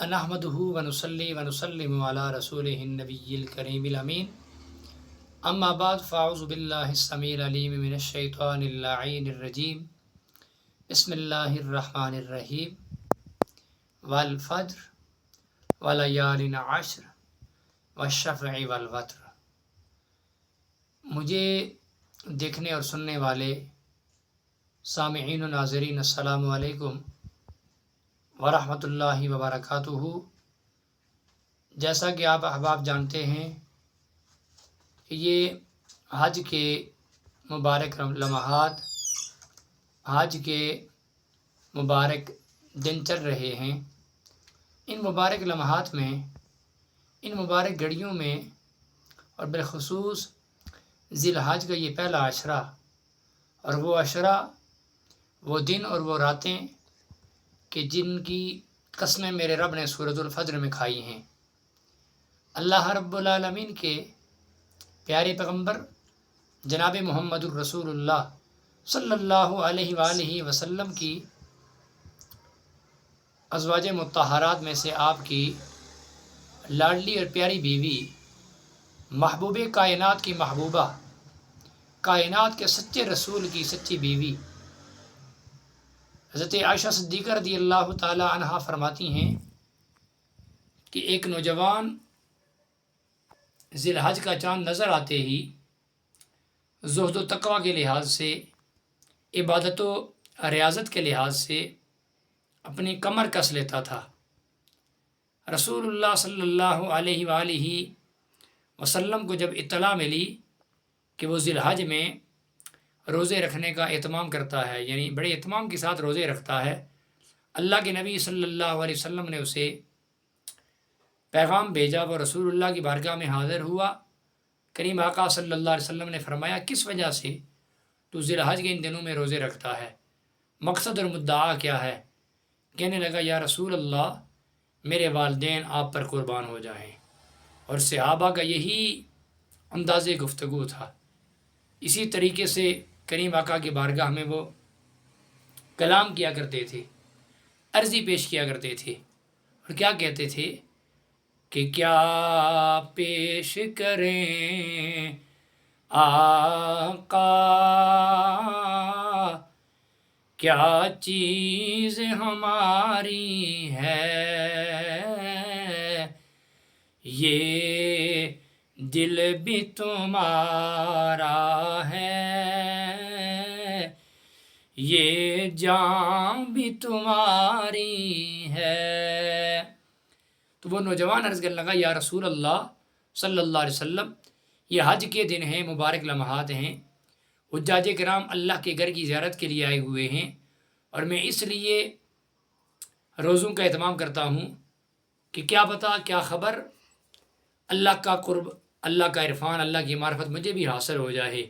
نحمده ونصلي ونسلم على رسوله النبي الكريم الأمين أما بعد فأعوذ بالله السميع العليم من الشيطان اللعين الرجيم بسم الله الرحمن الرحيم والفجر وليال عشر والشفع والوتر۔ مجھے دیکھنے اور سننے والے سامعین و ناظرین السلام علیکم ورحمۃ اللہ وبرکاتہ۔ جیسا کہ آپ احباب جانتے ہیں کہ یہ حج کے مبارک لمحات، حج کے مبارک دن چل رہے ہیں۔ ان مبارک لمحات میں، ان مبارک گھڑیوں میں اور بالخصوص ذی الحج کا یہ پہلا عشرہ، اور وہ عشرہ، وہ دن اور وہ راتیں کہ جن کی قسمیں میرے رب نے سورۃ الفجر میں کھائی ہیں۔ اللہ رب العالمین کے پیارے پیغمبر جناب محمد الرسول اللہ صلی اللہ علیہ وآلہ وسلم کی ازواج مطہرات میں سے آپ کی لاڈلی اور پیاری بیوی، محبوب کائنات کی محبوبہ، کائنات کے سچے رسول کی سچی بیوی حضرت عائشہ صدیقہ رضی اللہ تعالی عنہا فرماتی ہیں کہ ایک نوجوان ذی الحج کا چاند نظر آتے ہی زہد و تقوی کے لحاظ سے، عبادت و ریاضت کے لحاظ سے اپنی کمر کس لیتا تھا۔ رسول اللہ صلی اللہ علیہ وآلہ وسلم کو جب اطلاع ملی کہ وہ ذی الحج میں روزے رکھنے کا اہتمام کرتا ہے، یعنی بڑے اہتمام کے ساتھ روزے رکھتا ہے، اللہ کے نبی صلی اللہ علیہ وسلم نے اسے پیغام بھیجا۔ وہ رسول اللہ کی بارگاہ میں حاضر ہوا۔ کریم آقا صلی اللہ علیہ وسلم نے فرمایا، کس وجہ سے تو ذی الحج کے ان دنوں میں روزے رکھتا ہے؟ مقصد اور مدعا کیا ہے؟ کہنے لگا، یا رسول اللہ، میرے والدین آپ پر قربان ہو جائیں۔ اور صحابہ کا یہی انداز گفتگو تھا۔ اسی طریقے سے کریم آقا کی بارگاہ میں وہ کلام کیا کرتے تھے، عرضی پیش کیا کرتے تھے، اور کیا کہتے تھے کہ کیا پیش کریں آقا، کیا چیز ہماری ہے، یہ دل بھی تمہارا ہے، یہ جان بھی تمہاری ہے۔ تو وہ نوجوان عرض کرنے لگا، یا رسول اللہ صلی اللہ علیہ وسلم، یہ حج کے دن ہیں، مبارک لمحات ہیں، حجاج کرام اللہ کے گھر کی زیارت کے لیے آئے ہوئے ہیں، اور میں اس لیے روزوں کا اہتمام کرتا ہوں کہ کیا پتہ، کیا خبر، اللہ کا قرب، اللہ کا عرفان، اللہ کی معرفت مجھے بھی حاصل ہو جائے،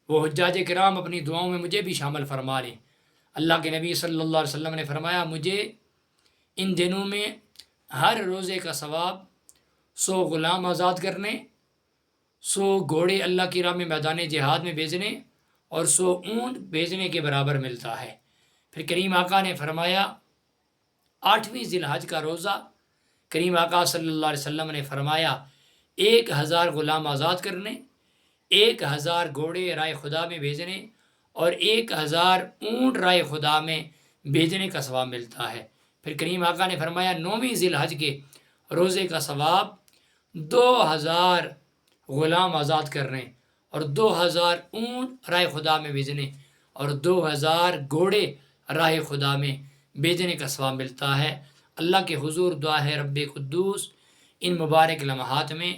وہ حجاج کرام اپنی دعاؤں میں مجھے بھی شامل فرما لیں۔ اللہ کے نبی صلی اللہ علیہ وسلم نے فرمایا، مجھے ان دنوں میں ہر روزے کا ثواب 100 غلام آزاد کرنے، 100 گھوڑے اللہ کی راہ میں میدان جہاد میں بھیجنے، اور 100 اونٹ بھیجنے کے برابر ملتا ہے۔ پھر کریم آقا نے فرمایا، 8ویں ذی الحج کا روزہ، کریم آقا صلی اللہ علیہ وسلم نے فرمایا 1000 غلام آزاد کرنے، 1000 گھوڑے رائے خدا میں بھیجنے، اور 1000 اونٹ رائے خدا میں بھیجنے کا ثواب ملتا ہے۔ پھر کریم آقا نے فرمایا 9ویں ذی الحج کے روزے کا ثواب 2000 غلام آزاد کرنے، اور 2000 اونٹ رائے خدا میں بھیجنے، اور 2000 گھوڑے راہ خدا میں بھیجنے کا ثواب ملتا ہے۔ اللہ کے حضور دعا ہے، رب قدوس ان مبارک لمحات میں،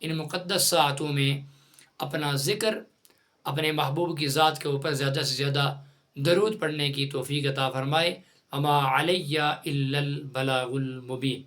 ان مقدس ساعتوں میں اپنا ذکر، اپنے محبوب کی ذات کے اوپر زیادہ سے زیادہ درود پڑھنے کی توفیق عطا فرمائے۔ اما علیہ الا البلاغ المبین۔